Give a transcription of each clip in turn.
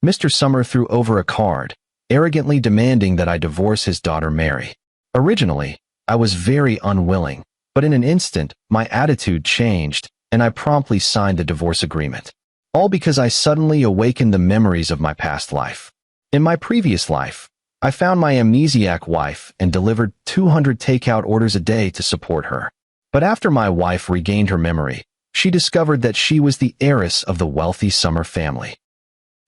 Mr. Summer threw over a card, arrogantly demanding that I divorce his daughter Mary. Originally, I was very unwilling, but in an instant, my attitude changed, and I promptly signed the divorce agreement. All because I suddenly awakened the memories of my past life. In my previous life, I found my amnesiac wife and delivered 200 takeout orders a day to support her. But after my wife regained her memory, she discovered that she was the heiress of the wealthy Summer family.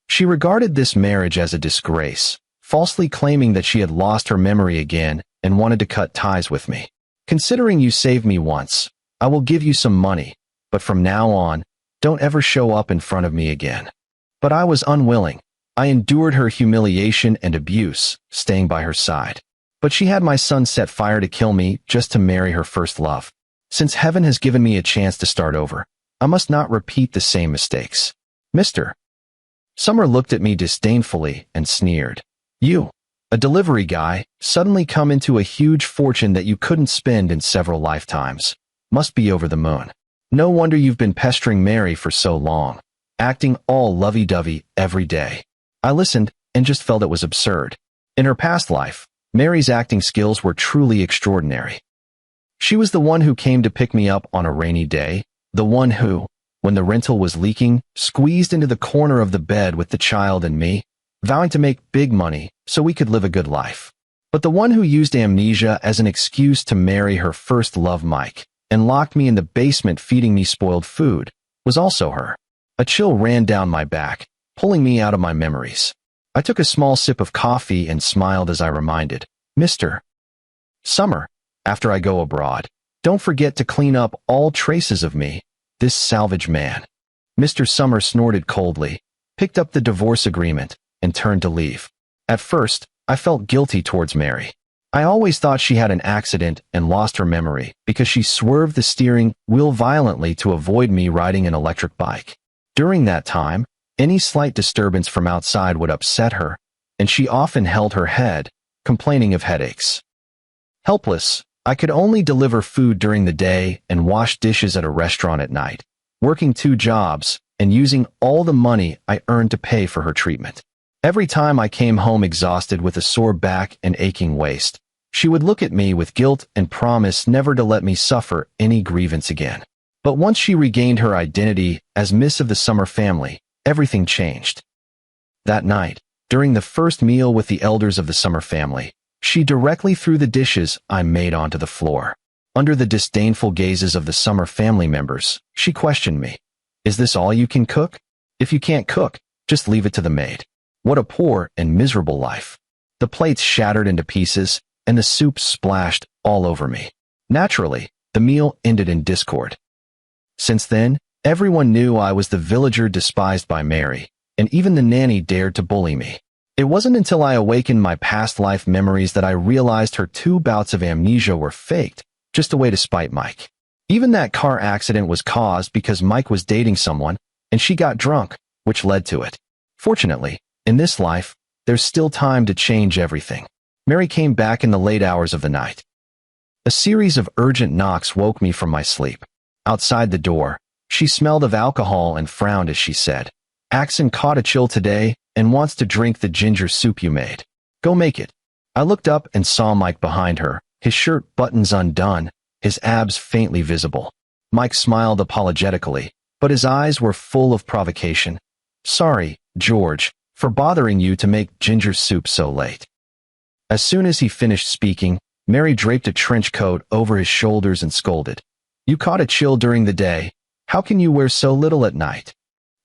She regarded this marriage as a disgrace, falsely claiming that she had lost her memory again and wanted to cut ties with me. Considering you saved me once, I will give you some money, but from now on, don't ever show up in front of me again. But I was unwilling. I endured her humiliation and abuse, staying by her side. But she had my son set fire to kill me just to marry her first love. Since heaven has given me a chance to start over, I must not repeat the same mistakes. Mr. Summer looked at me disdainfully and sneered. You, a delivery guy, suddenly come into a huge fortune that you couldn't spend in several lifetimes. Must be over the moon. No wonder you've been pestering Mary for so long, acting all lovey-dovey every day. I listened and just felt it was absurd. In her past life, Mary's acting skills were truly extraordinary. She was the one who came to pick me up on a rainy day, the one who, when the rental was leaking, squeezed into the corner of the bed with the child and me, vowing to make big money so we could live a good life. But the one who used amnesia as an excuse to marry her first love, Mike, and locked me in the basement feeding me spoiled food, was also her. A chill ran down my back, pulling me out of my memories. I took a small sip of coffee and smiled as I reminded, Mr. Summer, after I go abroad, don't forget to clean up all traces of me, this salvage man. Mr. Summer snorted coldly, picked up the divorce agreement, and turned to leave. At first, I felt guilty towards Mary. I always thought she had an accident and lost her memory because she swerved the steering wheel violently to avoid me riding an electric bike. During that time, any slight disturbance from outside would upset her, and she often held her head, complaining of headaches. Helpless, I could only deliver food during the day and wash dishes at a restaurant at night, working 2 jobs and using all the money I earned to pay for her treatment. Every time I came home exhausted with a sore back and aching waist, she would look at me with guilt and promise never to let me suffer any grievance again. But once she regained her identity as Miss of the Summer family, everything changed. That night, during the first meal with the elders of the Summer family, she directly threw the dishes I made onto the floor. Under the disdainful gazes of the Summer family members, she questioned me. Is this all you can cook? If you can't cook, just leave it to the maid. What a poor and miserable life. The plates shattered into pieces, and the soup splashed all over me. Naturally, the meal ended in discord. Since then, everyone knew I was the villager despised by Mary, and even the nanny dared to bully me. It wasn't until I awakened my past life memories that I realized her 2 bouts of amnesia were faked, just a way to spite Mike. Even that car accident was caused because Mike was dating someone, and she got drunk, which led to it. Fortunately, in this life, there's still time to change everything. Mary came back in the late hours of the night. A series of urgent knocks woke me from my sleep. Outside the door, she smelled of alcohol and frowned as she said, Axon caught a chill today and wants to drink the ginger soup you made. Go make it. I looked up and saw Mike behind her, his shirt buttons undone, his abs faintly visible. Mike smiled apologetically, but his eyes were full of provocation. Sorry, George, for bothering you to make ginger soup so late. As soon as he finished speaking, Mary draped a trench coat over his shoulders and scolded. You caught a chill during the day. How can you wear so little at night?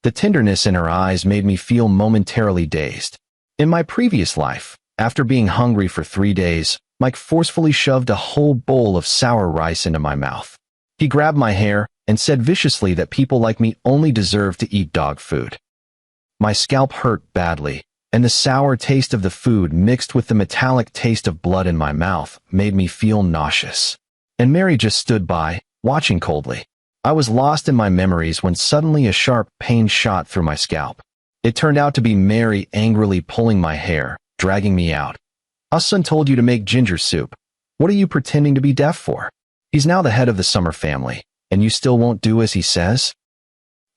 The tenderness in her eyes made me feel momentarily dazed. In my previous life, after being hungry for 3 days, Mike forcefully shoved a whole bowl of sour rice into my mouth. He grabbed my hair and said viciously that people like me only deserve to eat dog food. My scalp hurt badly, and the sour taste of the food mixed with the metallic taste of blood in my mouth made me feel nauseous. And Mary just stood by, watching coldly. I was lost in my memories when suddenly a sharp pain shot through my scalp. It turned out to be Mary angrily pulling my hair, dragging me out. Us-son told you to make ginger soup. What are you pretending to be deaf for? He's now the head of the Summer family, and you still won't do as he says?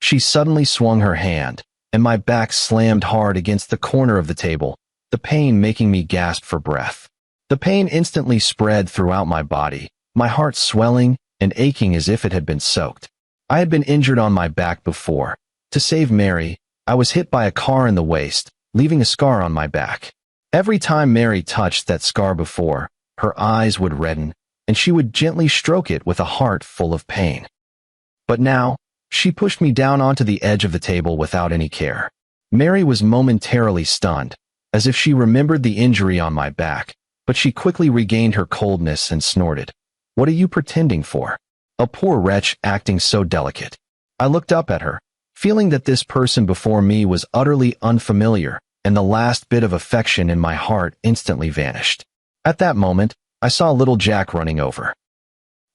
She suddenly swung her hand, and my back slammed hard against the corner of the table, the pain making me gasp for breath. The pain instantly spread throughout my body, my heart swelling and aching as if it had been soaked. I had been injured on my back before. To save Mary, I was hit by a car in the waist, leaving a scar on my back. Every time Mary touched that scar before, her eyes would redden, and she would gently stroke it with a heart full of pain. But now, she pushed me down onto the edge of the table without any care. Mary was momentarily stunned, as if she remembered the injury on my back, but she quickly regained her coldness and snorted. "What are you pretending for? A poor wretch acting so delicate." I looked up at her, feeling that this person before me was utterly unfamiliar, and the last bit of affection in my heart instantly vanished. At that moment, I saw little Jack running over.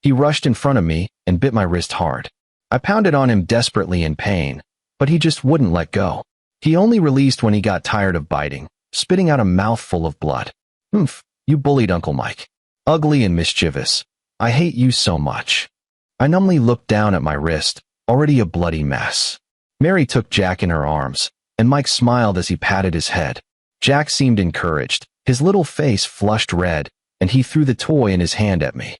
He rushed in front of me and bit my wrist hard. I pounded on him desperately in pain, but he just wouldn't let go. He only released when he got tired of biting, spitting out a mouthful of blood. "Humph, you bullied Uncle Mike. Ugly and mischievous. I hate you so much." I numbly looked down at my wrist, already a bloody mess. Mary took Jack in her arms, and Mike smiled as he patted his head. Jack seemed encouraged, his little face flushed red, and he threw the toy in his hand at me.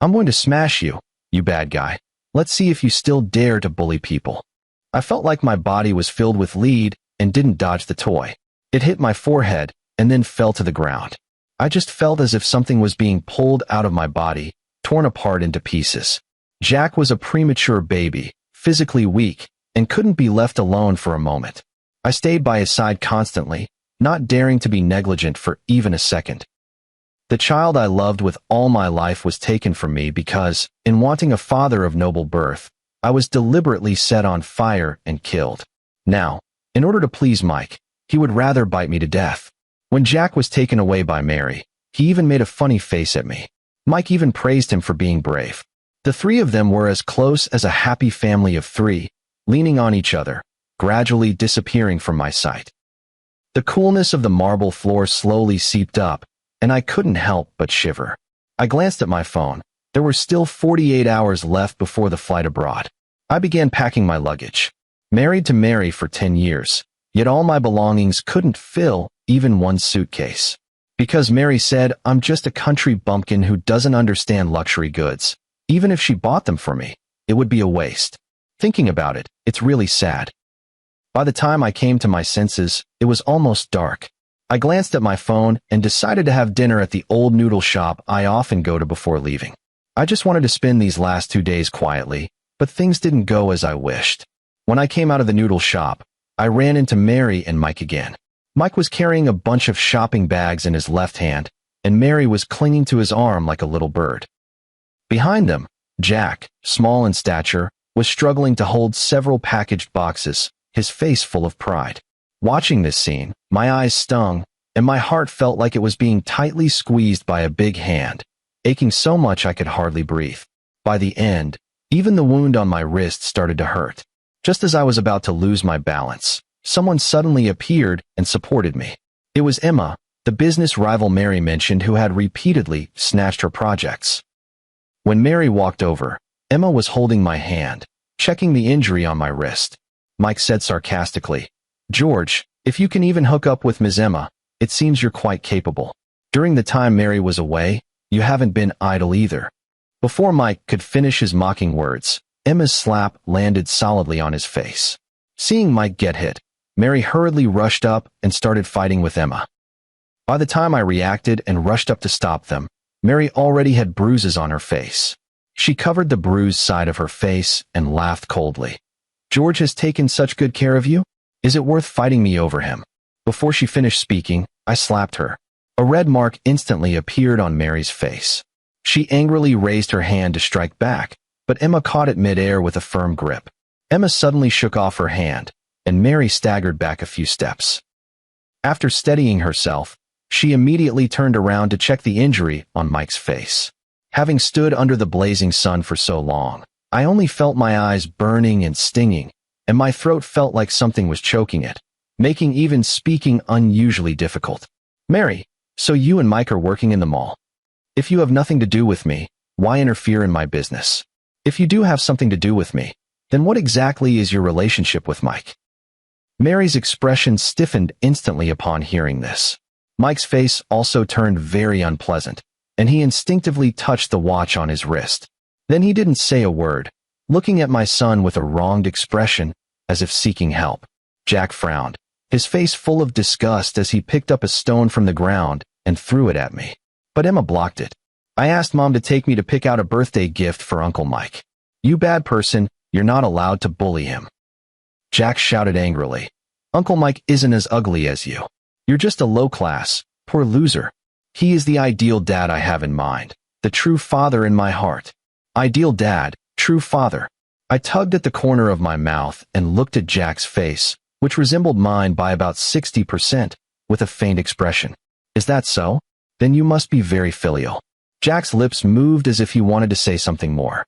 "I'm going to smash you, you bad guy. Let's see if you still dare to bully people." I felt like my body was filled with lead and didn't dodge the toy. It hit my forehead and then fell to the ground. I just felt as if something was being pulled out of my body, torn apart into pieces. Jack was a premature baby, physically weak, and couldn't be left alone for a moment. I stayed by his side constantly, not daring to be negligent for even a second. The child I loved with all my life was taken from me because, in wanting a father of noble birth, I was deliberately set on fire and killed. Now, in order to please Mike, he would rather bite me to death. When Jack was taken away by Mary, he even made a funny face at me. Mike even praised him for being brave. The three of them were as close as a happy family of three, leaning on each other, gradually disappearing from my sight. The coolness of the marble floor slowly seeped up, and I couldn't help but shiver. I glanced at my phone. There were still 48 hours left before the flight abroad. I began packing my luggage. Married to Mary for 10 years, yet all my belongings couldn't fill even one suitcase. Because Mary said I'm just a country bumpkin who doesn't understand luxury goods. Even if she bought them for me, it would be a waste. Thinking about it, it's really sad. By the time I came to my senses, it was almost dark. I glanced at my phone and decided to have dinner at the old noodle shop I often go to before leaving. I just wanted to spend these last 2 days quietly, but things didn't go as I wished. When I came out of the noodle shop, I ran into Mary and Mike again. Mike was carrying a bunch of shopping bags in his left hand, and Mary was clinging to his arm like a little bird. Behind them, Jack, small in stature, was struggling to hold several packaged boxes, his face full of pride. Watching this scene, my eyes stung, and my heart felt like it was being tightly squeezed by a big hand, aching so much I could hardly breathe. By the end, even the wound on my wrist started to hurt. Just as I was about to lose my balance, someone suddenly appeared and supported me. It was Emma, the business rival Mary mentioned who had repeatedly snatched her projects. When Mary walked over, Emma was holding my hand, checking the injury on my wrist. Mike said sarcastically, "George, if you can even hook up with Ms. Emma, it seems you're quite capable. During the time Mary was away, you haven't been idle either." Before Mike could finish his mocking words, Emma's slap landed solidly on his face. Seeing Mike get hit, Mary hurriedly rushed up and started fighting with Emma. By the time I reacted and rushed up to stop them, Mary already had bruises on her face. She covered the bruised side of her face and laughed coldly. "George has taken such good care of you? Is it worth fighting me over him?" Before she finished speaking, I slapped her. A red mark instantly appeared on Mary's face. She angrily raised her hand to strike back, but Emma caught it midair with a firm grip. Emma suddenly shook off her hand, and Mary staggered back a few steps. After steadying herself, she immediately turned around to check the injury on Mike's face. Having stood under the blazing sun for so long, I only felt my eyes burning and stinging, and my throat felt like something was choking it, making even speaking unusually difficult. "Mary, so you and Mike are working in the mall? If you have nothing to do with me, why interfere in my business? If you do have something to do with me, then what exactly is your relationship with Mike?" Mary's expression stiffened instantly upon hearing this. Mike's face also turned very unpleasant, and he instinctively touched the watch on his wrist. Then he didn't say a word, looking at my son with a wronged expression, as if seeking help. Jack frowned, his face full of disgust as he picked up a stone from the ground and threw it at me. But Emma blocked it. I asked Mom to take me to pick out a birthday gift for Uncle Mike. You bad person, you're not allowed to bully him. Jack shouted angrily. Uncle Mike isn't as ugly as you. You're just a low-class, poor loser. He is the ideal dad I have in mind, the true father in my heart. Ideal dad, true father. I tugged at the corner of my mouth and looked at Jack's face, which resembled mine by about 60%, with a faint expression. Is that so? Then you must be very filial. Jack's lips moved as if he wanted to say something more.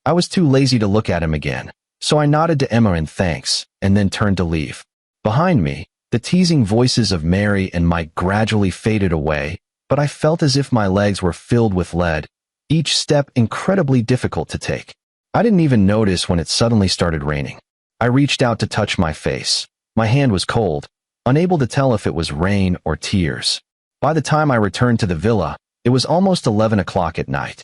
I was too lazy to look at him again, so I nodded to Emma in thanks, and then turned to leave. Behind me, the teasing voices of Mary and Mike gradually faded away, but I felt as if my legs were filled with lead, each step incredibly difficult to take. I didn't even notice when it suddenly started raining. I reached out to touch my face. My hand was cold, unable to tell if it was rain or tears. By the time I returned to the villa, it was almost 11 o'clock at night.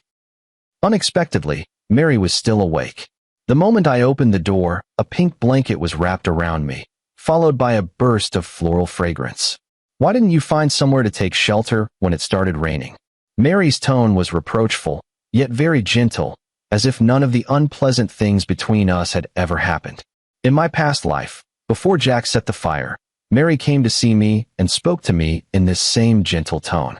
Unexpectedly, Mary was still awake. The moment I opened the door, a pink blanket was wrapped around me, followed by a burst of floral fragrance. Why didn't you find somewhere to take shelter when it started raining? Mary's tone was reproachful, yet very gentle, as if none of the unpleasant things between us had ever happened. In my past life, before Jack set the fire, Mary came to see me and spoke to me in this same gentle tone.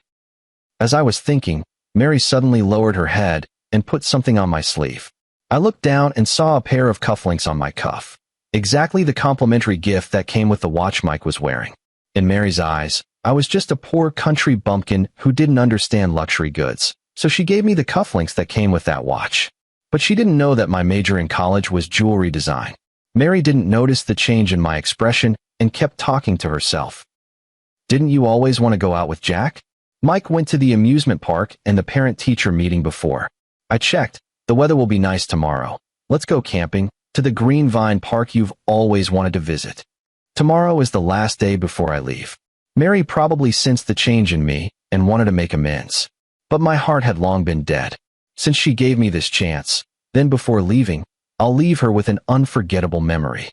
As I was thinking, Mary suddenly lowered her head and put something on my sleeve. I looked down and saw a pair of cufflinks on my cuff. Exactly the complimentary gift that came with the watch Mike was wearing. In Mary's eyes, I was just a poor country bumpkin who didn't understand luxury goods, so she gave me the cufflinks that came with that watch. But she didn't know that my major in college was jewelry design. Mary didn't notice the change in my expression and kept talking to herself. Didn't you always want to go out with Jack? Mike went to the amusement park and the parent-teacher meeting before. I checked. The weather will be nice tomorrow. Let's go camping, to the Green Vine Park you've always wanted to visit. Tomorrow is the last day before I leave. Mary probably sensed the change in me and wanted to make amends. But my heart had long been dead. Since she gave me this chance, then before leaving, I'll leave her with an unforgettable memory.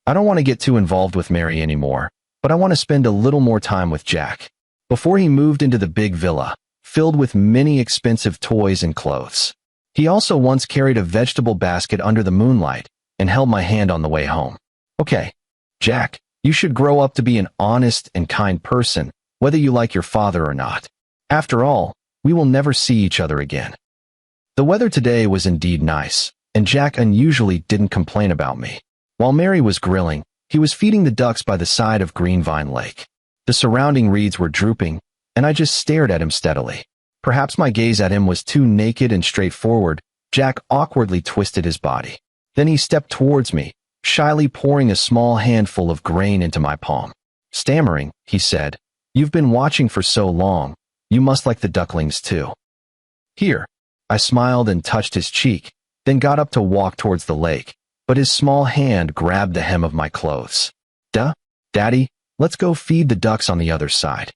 I don't want to get too involved with Mary anymore, but I want to spend a little more time with Jack. Before he moved into the big villa, filled with many expensive toys and clothes. He also once carried a vegetable basket under the moonlight and held my hand on the way home. Okay, Jack, you should grow up to be an honest and kind person, whether you like your father or not. After all, we will never see each other again. The weather today was indeed nice, and Jack unusually didn't complain about me. While Mary was grilling, he was feeding the ducks by the side of Greenvine Lake. The surrounding reeds were drooping, and I just stared at him steadily. Perhaps my gaze at him was too naked and straightforward. Jack awkwardly twisted his body. Then he stepped towards me, shyly pouring a small handful of grain into my palm. Stammering, he said, "You've been watching for so long. You must like the ducklings too." Here. I smiled and touched his cheek, then got up to walk towards the lake, but his small hand grabbed the hem of my clothes. Daddy, let's go feed the ducks on the other side."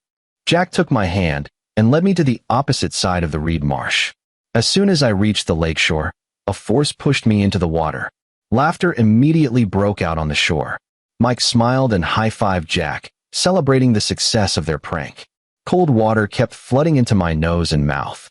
Jack took my hand and led me to the opposite side of the reed marsh. As soon as I reached the lakeshore, a force pushed me into the water. Laughter immediately broke out on the shore. Mike smiled and high-fived Jack, celebrating the success of their prank. Cold water kept flooding into my nose and mouth.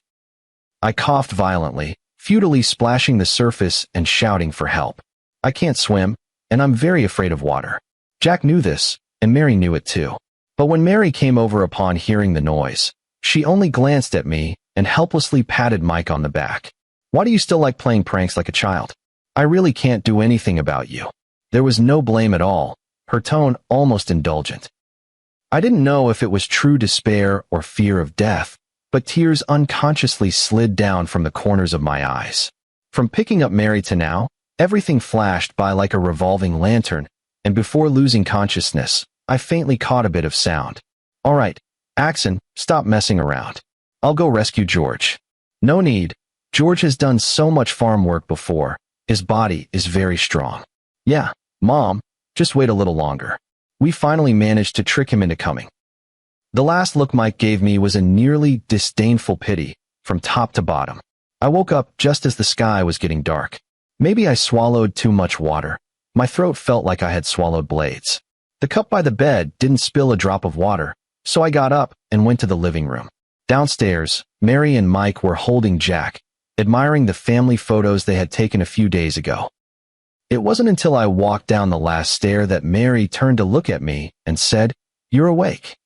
I coughed violently, futilely splashing the surface and shouting for help. I can't swim, and I'm very afraid of water. Jack knew this, and Mary knew it too. But when Mary came over upon hearing the noise, she only glanced at me and helplessly patted Mike on the back. "Why do you still like playing pranks like a child? I really can't do anything about you." There was no blame at all, her tone almost indulgent. I didn't know if it was true despair or fear of death, but tears unconsciously slid down from the corners of my eyes. From picking up Mary to now, everything flashed by like a revolving lantern, and before losing consciousness, I faintly caught a bit of sound. "All right, Axon, stop messing around. I'll go rescue George." "No need. George has done so much farm work before. His body is very strong." "Yeah, Mom, Just wait a little longer. We finally managed to trick him into coming. The last look Mike gave me was a nearly disdainful pity from top to bottom. I woke up just as the sky was getting dark. Maybe I swallowed too much water. My throat felt like I had swallowed blades. The cup by the bed didn't spill a drop of water, so I got up and went to the living room. Downstairs, Mary and Mike were holding Jack, admiring the family photos they had taken a few days ago. It wasn't until I walked down the last stair that Mary turned to look at me and said, "You're awake."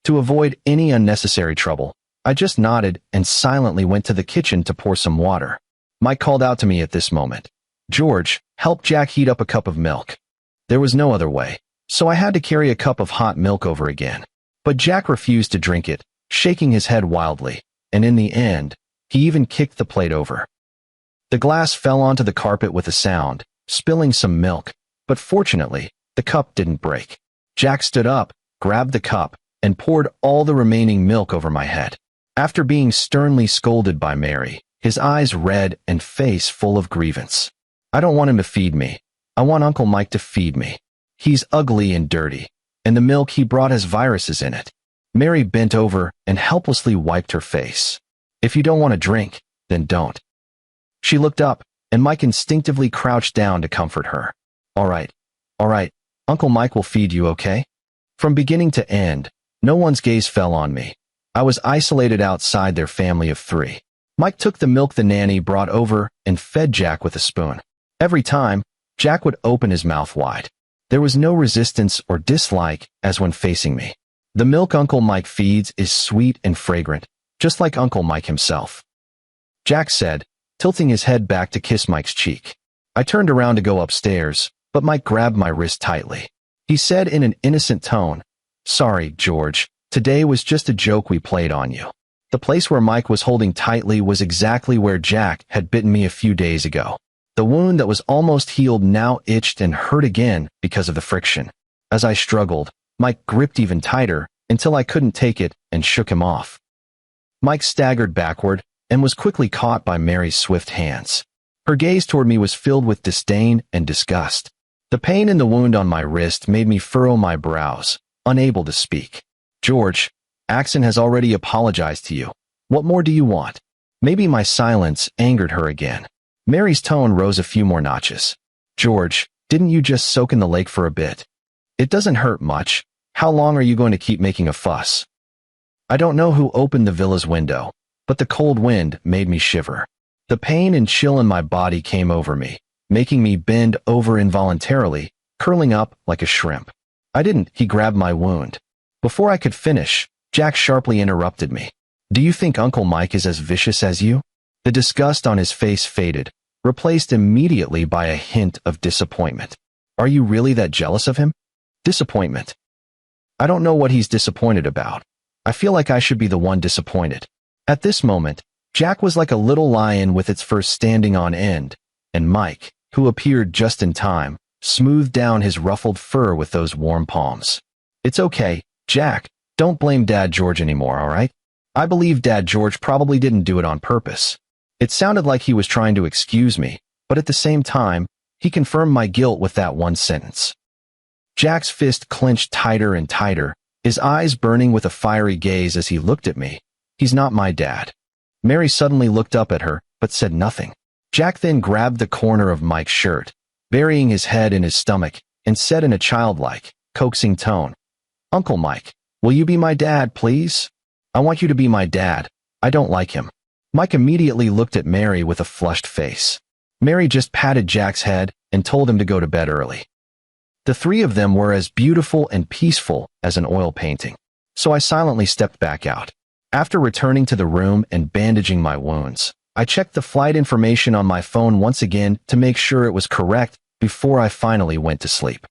To avoid any unnecessary trouble, I just nodded and silently went to the kitchen to pour some water. Mike called out to me at this moment, "George, help Jack heat up a cup of milk." There was no other way, so I had to carry a cup of hot milk over again. But Jack refused to drink it, shaking his head wildly, and in the end, he even kicked the plate over. The glass fell onto the carpet with a sound, spilling some milk, but fortunately, the cup didn't break. Jack stood up, grabbed the cup, and poured all the remaining milk over my head. After being sternly scolded by Mary, his eyes red and face full of grievance. "I don't want him to feed me. I want Uncle Mike to feed me. He's ugly and dirty, and the milk he brought has viruses in it." Mary bent over and helplessly wiped her face. "If you don't want to drink, then don't." She looked up, and Mike instinctively crouched down to comfort her. All right, Uncle Mike will feed you, okay?" From beginning to end, no one's gaze fell on me. I was isolated outside their family of 3. Mike took the milk the nanny brought over and fed Jack with a spoon. Every time, Jack would open his mouth wide. There was no resistance or dislike as when facing me. The milk Uncle Mike feeds is sweet and fragrant, just like Uncle Mike himself, Jack said, tilting his head back to kiss Mike's cheek. I turned around to go upstairs, but Mike grabbed my wrist tightly. He said in an innocent tone, "Sorry, George, today was just a joke we played on you." The place where Mike was holding tightly was exactly where Jack had bitten me a few days ago. The wound that was almost healed now itched and hurt again because of the friction. As I struggled, Mike gripped even tighter until I couldn't take it and shook him off. Mike staggered backward and was quickly caught by Mary's swift hands. Her gaze toward me was filled with disdain and disgust. The pain in the wound on my wrist made me furrow my brows, unable to speak. "George, Axon has already apologized to you. What more do you want?" Maybe my silence angered her again. Mary's tone rose a few more notches. "George, didn't you just soak in the lake for a bit? It doesn't hurt much. How long are you going to keep making a fuss?" I don't know who opened the villa's window, but the cold wind made me shiver. The pain and chill in my body came over me, making me bend over involuntarily, curling up like a shrimp. He grabbed my wound. Before I could finish, Jack sharply interrupted me. "Do you think Uncle Mike is as vicious as you?" The disgust on his face faded, replaced immediately by a hint of disappointment. "Are you really that jealous of him?" Disappointment. I don't know what he's disappointed about. I feel like I should be the one disappointed. At this moment, Jack was like a little lion with its fur standing on end, and Mike, who appeared just in time, smoothed down his ruffled fur with those warm palms. "It's okay, Jack, don't blame Dad George anymore, all right? I believe Dad George probably didn't do it on purpose." It sounded like he was trying to excuse me, but at the same time, he confirmed my guilt with that one sentence. Jack's fist clenched tighter and tighter, his eyes burning with a fiery gaze as he looked at me. "He's not my dad." Mary suddenly looked up at her, but said nothing. Jack then grabbed the corner of Mike's shirt, burying his head in his stomach, and said in a childlike, coaxing tone, "Uncle Mike, will you be my dad, please? I want you to be my dad. I don't like him." Mike immediately looked at Mary with a flushed face. Mary just patted Jack's head and told him to go to bed early. The 3 of them were as beautiful and peaceful as an oil painting, so I silently stepped back out. After returning to the room and bandaging my wounds, I checked the flight information on my phone once again to make sure it was correct before I finally went to sleep.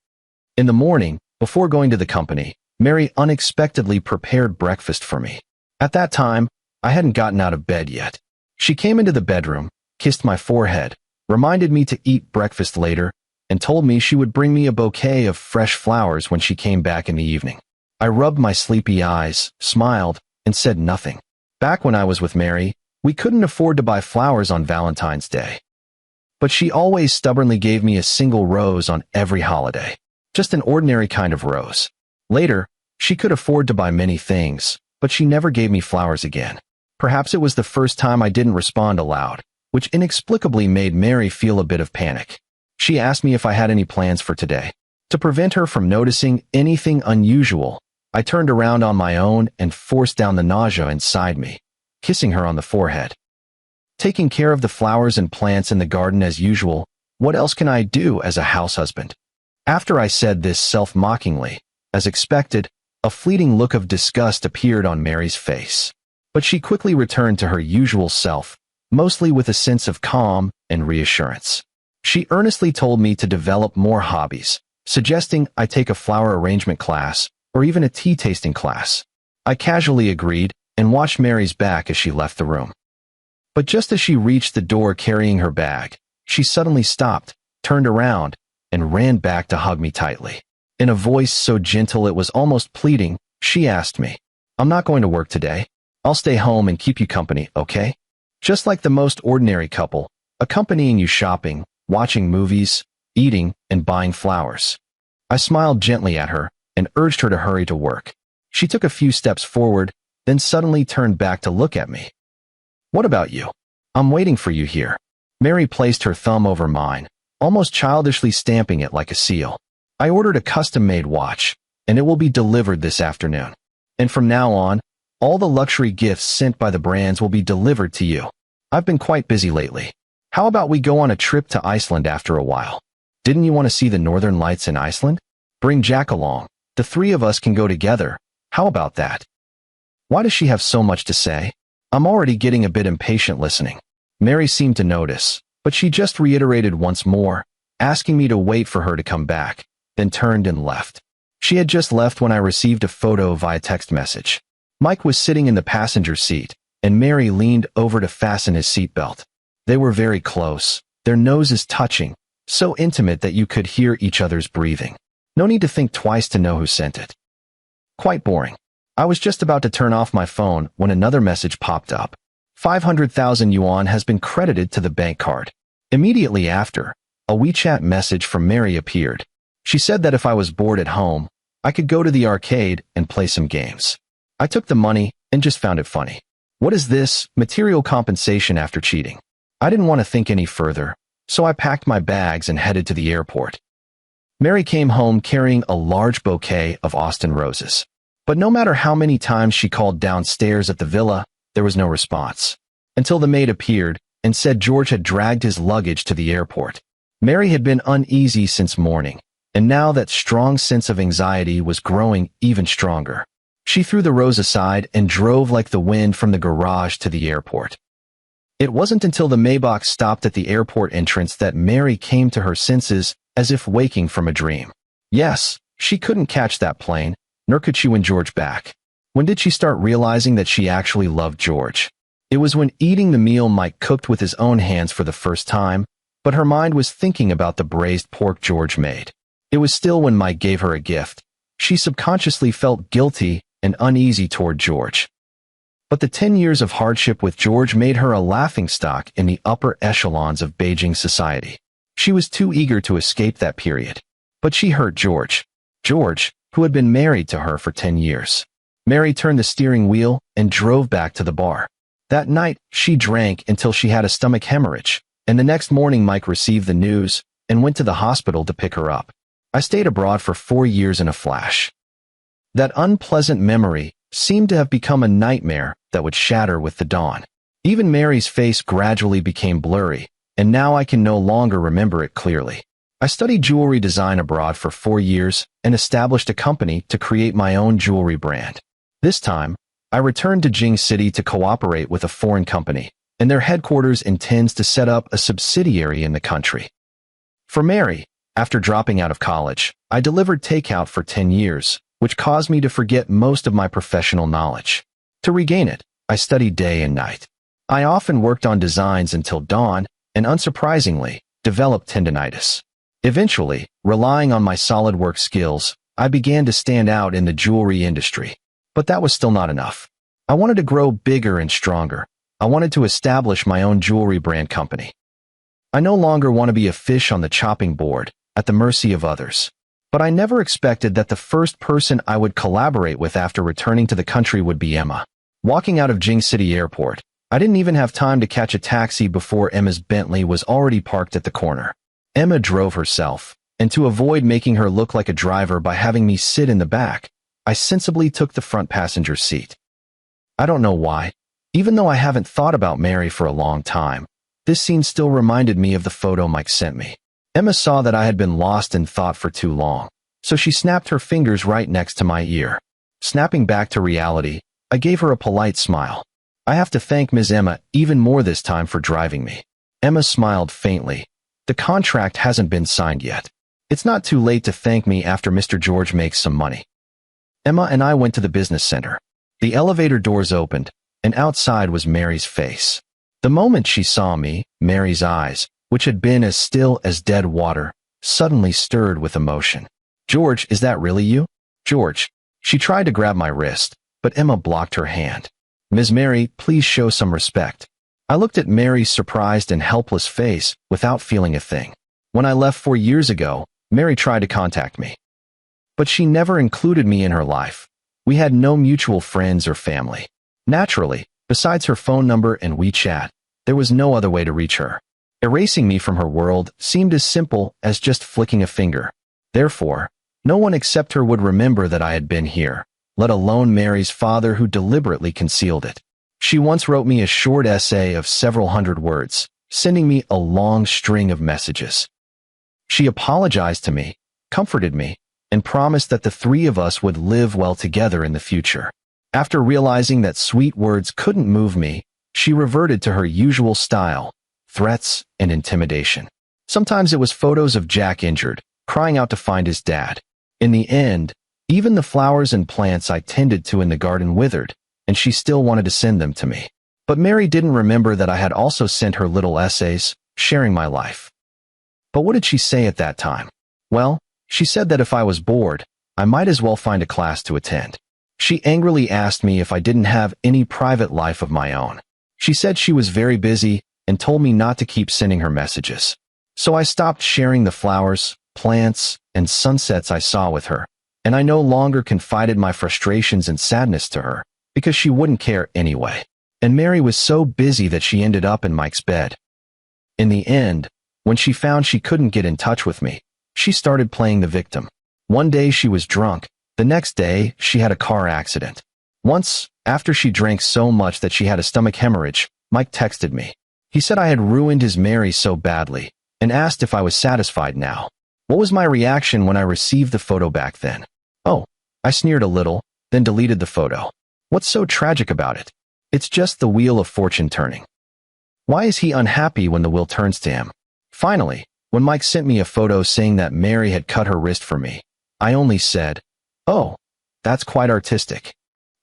In the morning, before going to the company, Mary unexpectedly prepared breakfast for me. At that time, I hadn't gotten out of bed yet. She came into the bedroom, kissed my forehead, reminded me to eat breakfast later, and told me she would bring me a bouquet of fresh flowers when she came back in the evening. I rubbed my sleepy eyes, smiled, and said nothing. Back when I was with Mary, we couldn't afford to buy flowers on Valentine's Day. But she always stubbornly gave me a single rose on every holiday. Just an ordinary kind of rose. Later, she could afford to buy many things, but she never gave me flowers again. Perhaps it was the first time I didn't respond aloud, which inexplicably made Mary feel a bit of panic. She asked me if I had any plans for today. To prevent her from noticing anything unusual, I turned around on my own and forced down the nausea inside me, kissing her on the forehead. Taking care of the flowers and plants in the garden as usual, what else can I do as a house husband? After I said this self-mockingly, as expected, a fleeting look of disgust appeared on Mary's face. But she quickly returned to her usual self, mostly with a sense of calm and reassurance. She earnestly told me to develop more hobbies, suggesting I take a flower arrangement class or even a tea tasting class. I casually agreed and watched Mary's back as she left the room. But just as she reached the door carrying her bag, she suddenly stopped, turned around, and ran back to hug me tightly. In a voice so gentle it was almost pleading, she asked me, "I'm not going to work today. I'll stay home and keep you company, okay?" Just like the most ordinary couple, accompanying you shopping, watching movies, eating, and buying flowers. I smiled gently at her and urged her to hurry to work. She took a few steps forward, then suddenly turned back to look at me. "What about you? I'm waiting for you here." Mary placed her thumb over mine, almost childishly stamping it like a seal. "I ordered a custom-made watch, and it will be delivered this afternoon. And from now on, all the luxury gifts sent by the brands will be delivered to you. I've been quite busy lately. How about we go on a trip to Iceland after a while? Didn't you want to see the northern lights in Iceland? Bring Jack along. The three of us can go together. How about that?" Why does she have so much to say? I'm already getting a bit impatient listening. Mary seemed to notice, but she just reiterated once more, asking me to wait for her to come back, then turned and left. She had just left when I received a photo via text message. Mike was sitting in the passenger seat, and Mary leaned over to fasten his seatbelt. They were very close, their noses touching, so intimate that you could hear each other's breathing. No need to think twice to know who sent it. Quite boring. I was just about to turn off my phone when another message popped up. 500,000 yuan has been credited to the bank card. Immediately after, a WeChat message from Mary appeared. She said that if I was bored at home, I could go to the arcade and play some games. I took the money and just found it funny. What is this? Material compensation after cheating? I didn't want to think any further, so I packed my bags and headed to the airport. Mary came home carrying a large bouquet of Austin roses. But no matter how many times she called downstairs at the villa, there was no response. Until the maid appeared and said George had dragged his luggage to the airport. Mary had been uneasy since morning, and now that strong sense of anxiety was growing even stronger. She threw the rose aside and drove like the wind from the garage to the airport. It wasn't until the Maybach stopped at the airport entrance that Mary came to her senses, as if waking from a dream. Yes, she couldn't catch that plane, nor could she win George back. When did she start realizing that she actually loved George? It was when eating the meal Mike cooked with his own hands for the first time, but her mind was thinking about the braised pork George made. It was still when Mike gave her a gift. She subconsciously felt guilty and uneasy toward George. But the 10 years of hardship with George made her a laughingstock in the upper echelons of Beijing society. She was too eager to escape that period. But she hurt George. George, who had been married to her for 10 years. Mary turned the steering wheel and drove back to the bar. That night, she drank until she had a stomach hemorrhage, and the next morning Mike received the news and went to the hospital to pick her up. I stayed abroad for 4 years in a flash. That unpleasant memory seemed to have become a nightmare that would shatter with the dawn. Even Mary's face gradually became blurry, and now I can no longer remember it clearly. I studied jewelry design abroad for 4 years and established a company to create my own jewelry brand. This time, I returned to Jing City to cooperate with a foreign company, and their headquarters intends to set up a subsidiary in the country. For Mary, after dropping out of college, I delivered takeout for 10 years, which caused me to forget most of my professional knowledge. To regain it, I studied day and night. I often worked on designs until dawn, and unsurprisingly, developed tendinitis. Eventually, relying on my solid work skills, I began to stand out in the jewelry industry. But that was still not enough. I wanted to grow bigger and stronger. I wanted to establish my own jewelry brand company. I no longer want to be a fish on the chopping board, at the mercy of others. But I never expected that the first person I would collaborate with after returning to the country would be Emma. Walking out of Jing City Airport, I didn't even have time to catch a taxi before Emma's Bentley was already parked at the corner. Emma drove herself, and to avoid making her look like a driver by having me sit in the back, I sensibly took the front passenger seat. I don't know why. Even though I haven't thought about Mary for a long time, this scene still reminded me of the photo Mike sent me. Emma saw that I had been lost in thought for too long, so she snapped her fingers right next to my ear. Snapping back to reality, I gave her a polite smile. I have to thank Ms. Emma even more this time for driving me. Emma smiled faintly. The contract hasn't been signed yet. It's not too late to thank me after Mr. George makes some money. Emma and I went to the business center. The elevator doors opened, and outside was Mary's face. The moment she saw me, Mary's eyes, which had been as still as dead water, suddenly stirred with emotion. "George, is that really you?" "George." She tried to grab my wrist, but Emma blocked her hand. "Ms. Mary, please show some respect." I looked at Mary's surprised and helpless face without feeling a thing. When I left 4 years ago, Mary tried to contact me. But she never included me in her life. We had no mutual friends or family. Naturally, besides her phone number and WeChat, there was no other way to reach her. Erasing me from her world seemed as simple as just flicking a finger. Therefore, no one except her would remember that I had been here, let alone Mary's father who deliberately concealed it. She once wrote me a short essay of several hundred words, sending me a long string of messages. She apologized to me, comforted me, and promised that the three of us would live well together in the future. After realizing that sweet words couldn't move me, she reverted to her usual style, threats and intimidation. Sometimes it was photos of Jack injured, crying out to find his dad. In the end, even the flowers and plants I tended to in the garden withered, and she still wanted to send them to me. But Mary didn't remember that I had also sent her little essays, sharing my life. But what did she say at that time? Well, she said that if I was bored, I might as well find a class to attend. She angrily asked me if I didn't have any private life of my own. She said she was very busy and told me not to keep sending her messages. So I stopped sharing the flowers, plants, and sunsets I saw with her, and I no longer confided my frustrations and sadness to her, because she wouldn't care anyway. And Mary was so busy that she ended up in Mike's bed. In the end, when she found she couldn't get in touch with me, she started playing the victim. One day she was drunk, the next day she had a car accident. Once, after she drank so much that she had a stomach hemorrhage, Mike texted me. He said I had ruined his Mary so badly, and asked if I was satisfied now. What was my reaction when I received the photo back then? Oh, I sneered a little, then deleted the photo. What's so tragic about it? It's just the wheel of fortune turning. Why is he unhappy when the wheel turns to him? Finally, when Mike sent me a photo saying that Mary had cut her wrist for me, I only said, "Oh, that's quite artistic."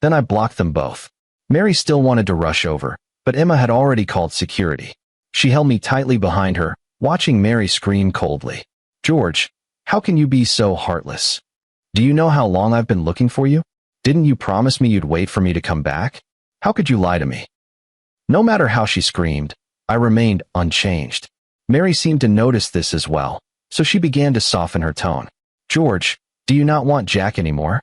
Then I blocked them both. Mary still wanted to rush over, but Emma had already called security. She held me tightly behind her, watching Mary scream coldly. "George, how can you be so heartless? Do you know how long I've been looking for you? Didn't you promise me you'd wait for me to come back? How could you lie to me?" No matter how she screamed, I remained unchanged. Mary seemed to notice this as well, so she began to soften her tone. "George, do you not want Jack anymore?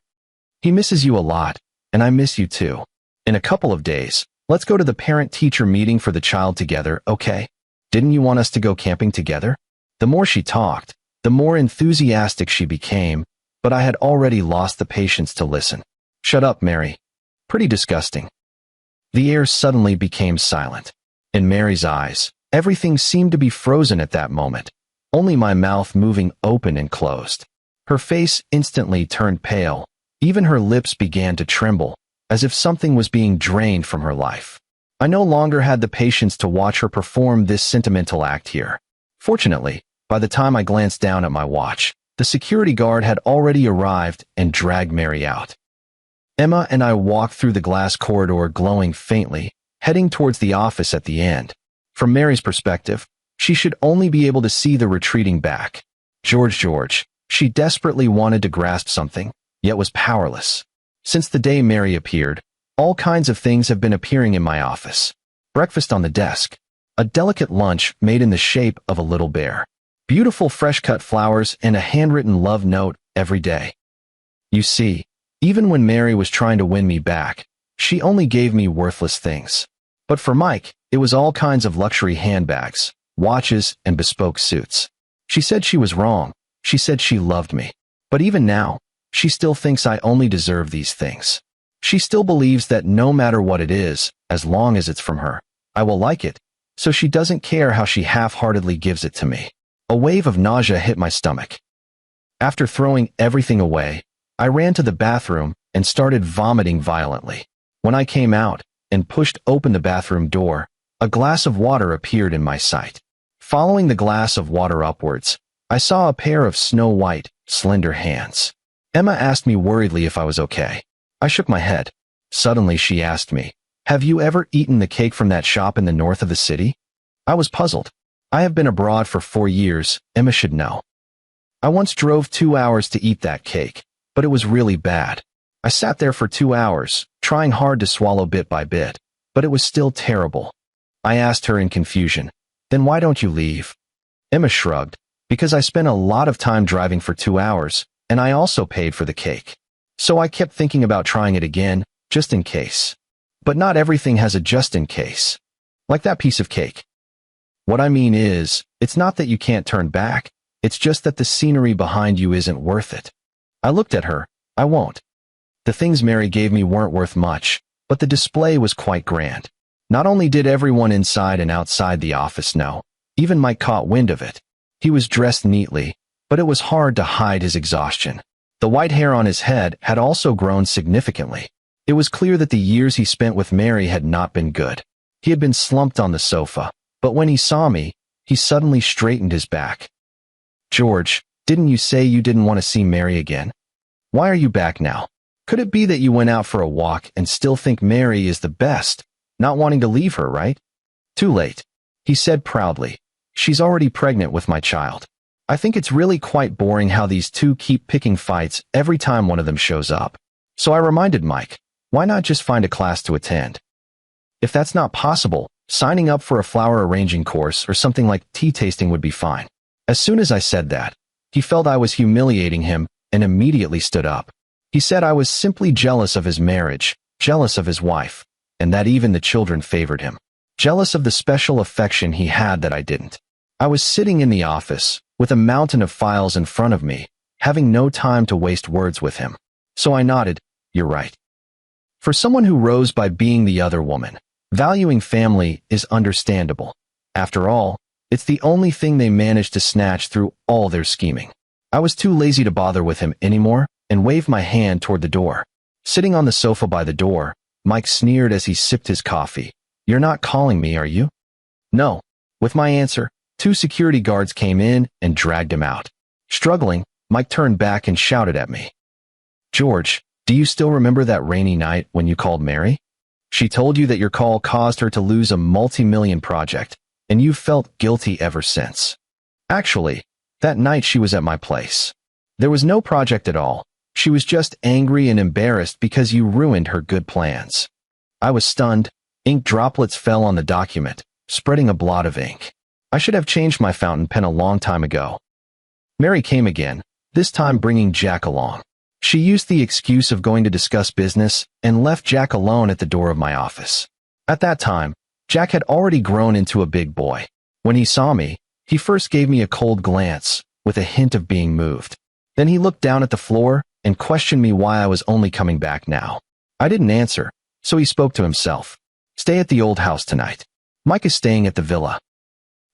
He misses you a lot, and I miss you too. In a couple of days, let's go to the parent-teacher meeting for the child together, okay? Didn't you want us to go camping together?" The more she talked, the more enthusiastic she became, but I had already lost the patience to listen. "Shut up, Mary. Pretty disgusting." The air suddenly became silent. In Mary's eyes, everything seemed to be frozen at that moment, only my mouth moving open and closed. Her face instantly turned pale. Even her lips began to tremble, as if something was being drained from her life. I no longer had the patience to watch her perform this sentimental act here. Fortunately, by the time I glanced down at my watch, the security guard had already arrived and dragged Mary out. Emma and I walked through the glass corridor glowing faintly, heading towards the office at the end. From Mary's perspective, she should only be able to see the retreating back. George. She desperately wanted to grasp something, yet was powerless. Since the day Mary appeared, all kinds of things have been appearing in my office. Breakfast on the desk. A delicate lunch made in the shape of a little bear. Beautiful fresh-cut flowers and a handwritten love note every day. You see, even when Mary was trying to win me back, she only gave me worthless things. But for Mike, it was all kinds of luxury handbags, watches, and bespoke suits. She said she was wrong. She said she loved me. But even now, she still thinks I only deserve these things. She still believes that no matter what it is, as long as it's from her, I will like it, so she doesn't care how she half-heartedly gives it to me. A wave of nausea hit my stomach. After throwing everything away, I ran to the bathroom and started vomiting violently. When I came out and pushed open the bathroom door, a glass of water appeared in my sight. Following the glass of water upwards, I saw a pair of snow-white, slender hands. Emma asked me worriedly if I was okay. I shook my head. Suddenly she asked me, "Have you ever eaten the cake from that shop in the north of the city?" I was puzzled. I have been abroad for 4 years, Emma should know. I once drove 2 hours to eat that cake, but it was really bad. I sat there for 2 hours, trying hard to swallow bit by bit, but it was still terrible. I asked her in confusion, "Then why don't you leave?" Emma shrugged, "Because I spent a lot of time driving for 2 hours, and I also paid for the cake. So I kept thinking about trying it again, just in case. But not everything has a just in case. Like that piece of cake. What I mean is, it's not that you can't turn back, it's just that the scenery behind you isn't worth it." I looked at her. "I won't." The things Mary gave me weren't worth much, but the display was quite grand. Not only did everyone inside and outside the office know, even Mike caught wind of it. He was dressed neatly, but it was hard to hide his exhaustion. The white hair on his head had also grown significantly. It was clear that the years he spent with Mary had not been good. He had been slumped on the sofa, but when he saw me, he suddenly straightened his back. "George, didn't you say you didn't want to see Mary again? Why are you back now? Could it be that you went out for a walk and still think Mary is the best, not wanting to leave her, right?" "Too late," he said proudly. "She's already pregnant with my child. I think it's really quite boring how these two keep picking fights every time one of them shows up." So I reminded Mike, why not just find a class to attend? If that's not possible, signing up for a flower arranging course or something like tea tasting would be fine. As soon as I said that, he felt I was humiliating him and immediately stood up. He said I was simply jealous of his marriage, jealous of his wife, and that even the children favored him. Jealous of the special affection he had that I didn't. I was sitting in the office, with a mountain of files in front of me, having no time to waste words with him. So I nodded, "You're right." For someone who rose by being the other woman, valuing family is understandable. After all, it's the only thing they managed to snatch through all their scheming. I was too lazy to bother with him anymore and waved my hand toward the door. Sitting on the sofa by the door, Mike sneered as he sipped his coffee. "You're not calling me, are you?" "No." With my answer, 2 security guards came in and dragged him out. Struggling, Mike turned back and shouted at me, "George, do you still remember that rainy night when you called Mary? She told you that your call caused her to lose a multi-million project, and you've felt guilty ever since. Actually, that night she was at my place. There was no project at all. She was just angry and embarrassed because you ruined her good plans." I was stunned. Ink droplets fell on the document, spreading a blot of ink. I should have changed my fountain pen a long time ago. Mary came again, this time bringing Jack along. She used the excuse of going to discuss business and left Jack alone at the door of my office. At that time, Jack had already grown into a big boy. When he saw me, he first gave me a cold glance, with a hint of being moved. Then he looked down at the floor and questioned me why I was only coming back now. I didn't answer, so he spoke to himself. "Stay at the old house tonight. Mike is staying at the villa."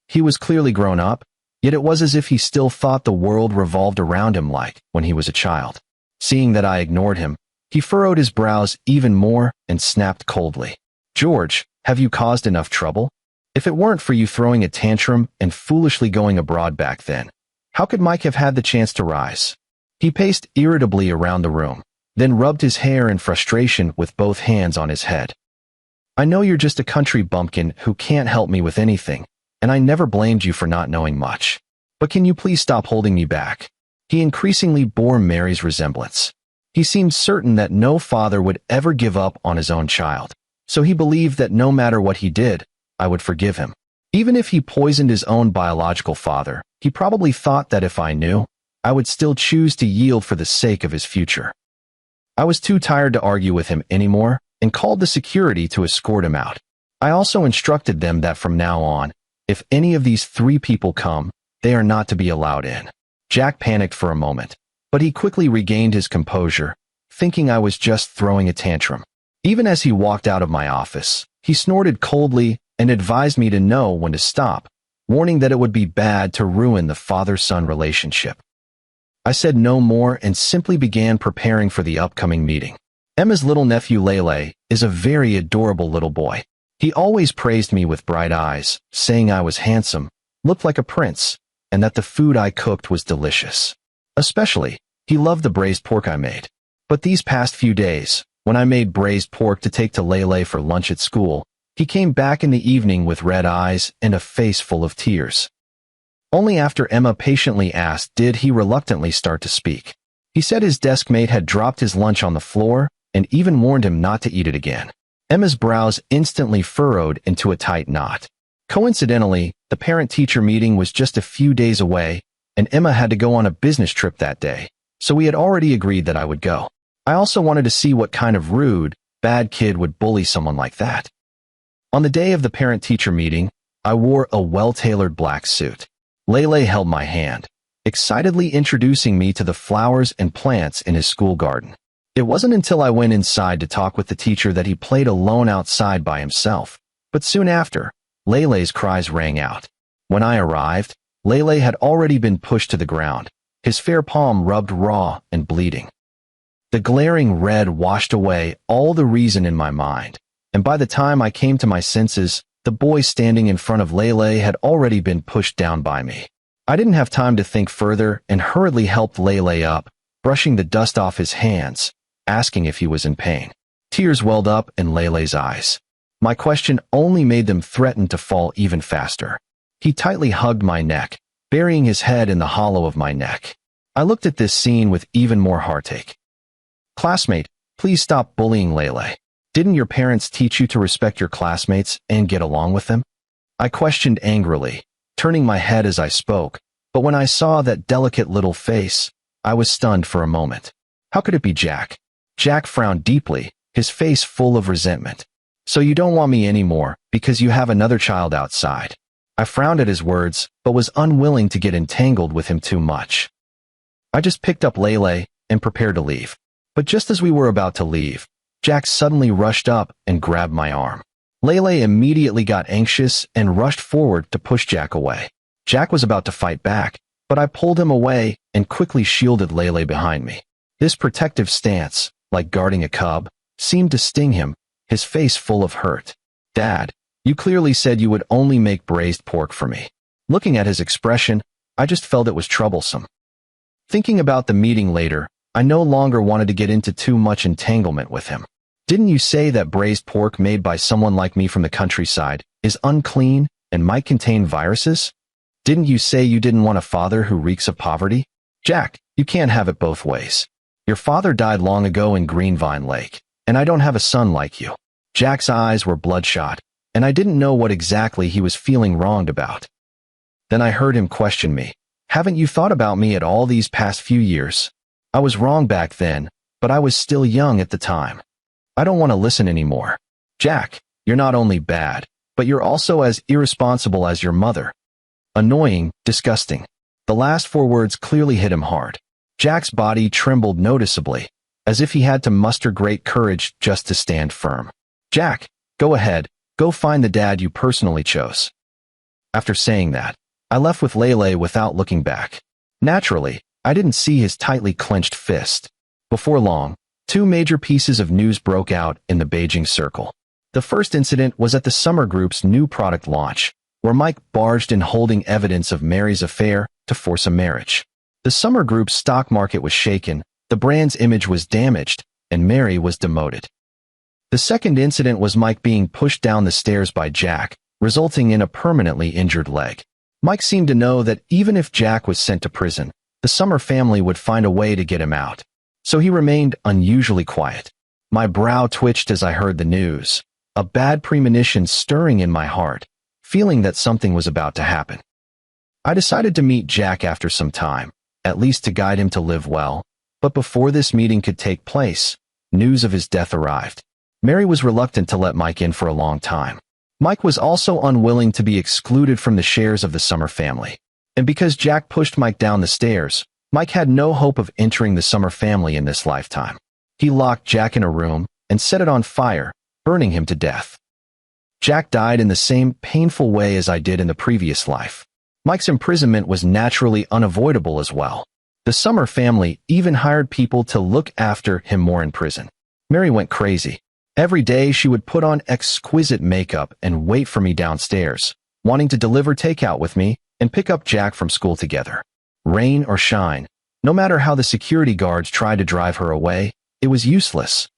He was clearly grown up, yet it was as if he still thought the world revolved around him like when he was a child. Seeing that I ignored him, he furrowed his brows even more and snapped coldly, "George, have you caused enough trouble? If it weren't for you throwing a tantrum and foolishly going abroad back then, how could Mike have had the chance to rise?" He paced irritably around the room, then rubbed his hair in frustration with both hands on his head. "I know you're just a country bumpkin who can't help me with anything, and I never blamed you for not knowing much. But can you please stop holding me back?" He increasingly bore Mary's resemblance. He seemed certain that no father would ever give up on his own child, so he believed that no matter what he did, I would forgive him. Even if he poisoned his own biological father, he probably thought that if I knew, I would still choose to yield for the sake of his future. I was too tired to argue with him anymore and called the security to escort him out. I also instructed them that from now on, if any of these 3 people come, they are not to be allowed in. Jack panicked for a moment, but he quickly regained his composure, thinking I was just throwing a tantrum. Even as he walked out of my office, he snorted coldly and advised me to know when to stop, warning that it would be bad to ruin the father-son relationship. I said no more and simply began preparing for the upcoming meeting. Emma's little nephew Lele is a very adorable little boy. He always praised me with bright eyes, saying I was handsome, looked like a prince, and that the food I cooked was delicious. Especially, he loved the braised pork I made. But these past few days, when I made braised pork to take to Lele for lunch at school, he came back in the evening with red eyes and a face full of tears. Only after Emma patiently asked did he reluctantly start to speak. He said his desk mate had dropped his lunch on the floor and even warned him not to eat it again. Emma's brows instantly furrowed into a tight knot. Coincidentally, the parent-teacher meeting was just a few days away, and Emma had to go on a business trip that day, so we had already agreed that I would go. I also wanted to see what kind of rude, bad kid would bully someone like that. On the day of the parent-teacher meeting, I wore a well-tailored black suit. Lele held my hand, excitedly introducing me to the flowers and plants in his school garden. It wasn't until I went inside to talk with the teacher that he played alone outside by himself, but soon after, Lele's cries rang out. When I arrived, Lele had already been pushed to the ground, his fair palm rubbed raw and bleeding. The glaring red washed away all the reason in my mind, and by the time I came to my senses, the boy standing in front of Lele had already been pushed down by me. I didn't have time to think further and hurriedly helped Lele up, brushing the dust off his hands, asking if he was in pain. Tears welled up in Lele's eyes. My question only made them threaten to fall even faster. He tightly hugged my neck, burying his head in the hollow of my neck. I looked at this scene with even more heartache. Classmate, please stop bullying Lele. Didn't your parents teach you to respect your classmates and get along with them? I questioned angrily, turning my head as I spoke, but when I saw that delicate little face, I was stunned for a moment. How could it be Jack? Jack frowned deeply, his face full of resentment. So you don't want me anymore because you have another child outside. I frowned at his words, but was unwilling to get entangled with him too much. I just picked up Lele and prepared to leave. But just as we were about to leave, Jack suddenly rushed up and grabbed my arm. Lele immediately got anxious and rushed forward to push Jack away. Jack was about to fight back, but I pulled him away and quickly shielded Lele behind me. This protective stance, like guarding a cub, seemed to sting him, his face full of hurt. Dad, you clearly said you would only make braised pork for me. Looking at his expression, I just felt it was troublesome. Thinking about the meeting later, I no longer wanted to get into too much entanglement with him. Didn't you say that braised pork made by someone like me from the countryside is unclean and might contain viruses? Didn't you say you didn't want a father who reeks of poverty? Jack, you can't have it both ways. Your father died long ago in Greenvine Lake, and I don't have a son like you. Jack's eyes were bloodshot, and I didn't know what exactly he was feeling wronged about. Then I heard him question me. Haven't you thought about me at all these past few years? I was wrong back then, but I was still young at the time. I don't want to listen anymore. Jack, you're not only bad, but you're also as irresponsible as your mother. Annoying, disgusting. The last 4 words clearly hit him hard. Jack's body trembled noticeably, as if he had to muster great courage just to stand firm. Jack, go ahead, go find the dad you personally chose. After saying that, I left with Lele without looking back. Naturally, I didn't see his tightly clenched fist. Before long, 2 major pieces of news broke out in the Beijing circle. The first incident was at the Summer Group's new product launch, where Mike barged in holding evidence of Mary's affair to force a marriage. The Summer Group's stock market was shaken, the brand's image was damaged, and Mary was demoted. The second incident was Mike being pushed down the stairs by Jack, resulting in a permanently injured leg. Mike seemed to know that even if Jack was sent to prison, the Summer family would find a way to get him out. So he remained unusually quiet. My brow twitched as I heard the news, a bad premonition stirring in my heart, feeling that something was about to happen. I decided to meet Jack after some time, at least to guide him to live well. But before this meeting could take place, news of his death arrived. Mary was reluctant to let Mike in for a long time. Mike was also unwilling to be excluded from the shares of the Summer family. And because Jack pushed Mike down the stairs, Mike had no hope of entering the Summer family in this lifetime. He locked Jack in a room and set it on fire, burning him to death. Jack died in the same painful way as I did in the previous life. Mike's imprisonment was naturally unavoidable as well. The Summer family even hired people to look after him more in prison. Mary went crazy. Every day she would put on exquisite makeup and wait for me downstairs, wanting to deliver takeout with me and pick up Jack from school together. Rain or shine, no matter how the security guards tried to drive her away, it was useless.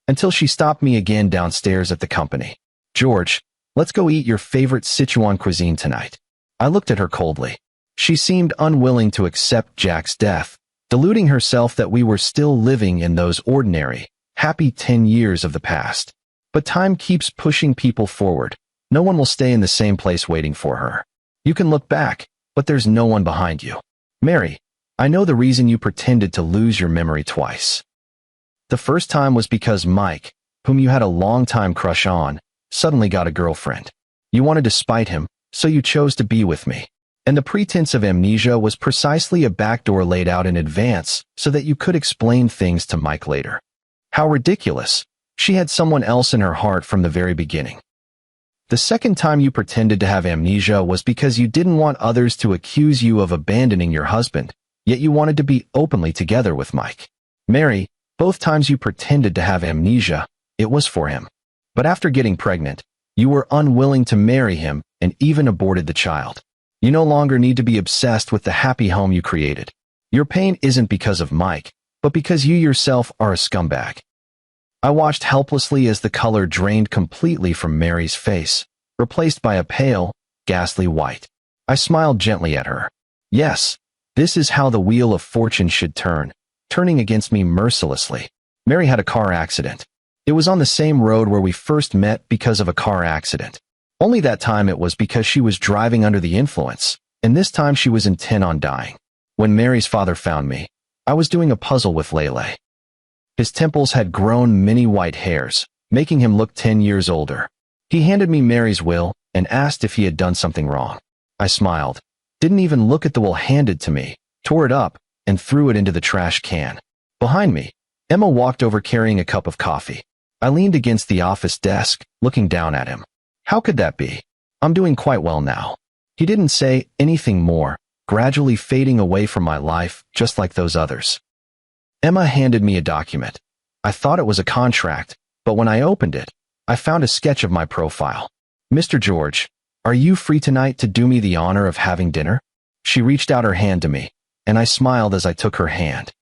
Until she stopped me again downstairs at the company. "George, let's go eat your favorite Sichuan cuisine tonight." I looked at her coldly. She seemed unwilling to accept Jack's death, deluding herself that we were still living in those ordinary, happy 10 years of the past. But time keeps pushing people forward. No one will stay in the same place waiting for her. You can look back, but there's no one behind you. "Mary, I know the reason you pretended to lose your memory twice. The first time was because Mike, whom you had a long-time crush on, suddenly got a girlfriend. You wanted to spite him, so you chose to be with me. And the pretense of amnesia was precisely a backdoor laid out in advance so that you could explain things to Mike later. How ridiculous. She had someone else in her heart from the very beginning. The second time you pretended to have amnesia was because you didn't want others to accuse you of abandoning your husband, yet you wanted to be openly together with Mike. Mary, both times you pretended to have amnesia, it was for him. But after getting pregnant, you were unwilling to marry him and even aborted the child. You no longer need to be obsessed with the happy home you created. Your pain isn't because of Mike, but because you yourself are a scumbag. I watched helplessly as the color drained completely from Mary's face, replaced by a pale, ghastly white. I smiled gently at her. Yes, this is how the wheel of fortune should turn, turning against me mercilessly. Mary had a car accident. It was on the same road where we first met because of a car accident. Only that time it was because she was driving under the influence, and this time she was intent on dying. When Mary's father found me, I was doing a puzzle with Lele. His temples had grown many white hairs, making him look 10 years older. He handed me Mary's will and asked if he had done something wrong. I smiled, didn't even look at the will handed to me, tore it up, and threw it into the trash can. Behind me, Emma walked over carrying a cup of coffee. I leaned against the office desk, looking down at him. How could that be? I'm doing quite well now. He didn't say anything more, gradually fading away from my life, just like those others. Emma handed me a document. I thought it was a contract, but when I opened it, I found a sketch of my profile. "Mr. George, are you free tonight to do me the honor of having dinner?" She reached out her hand to me, and I smiled as I took her hand.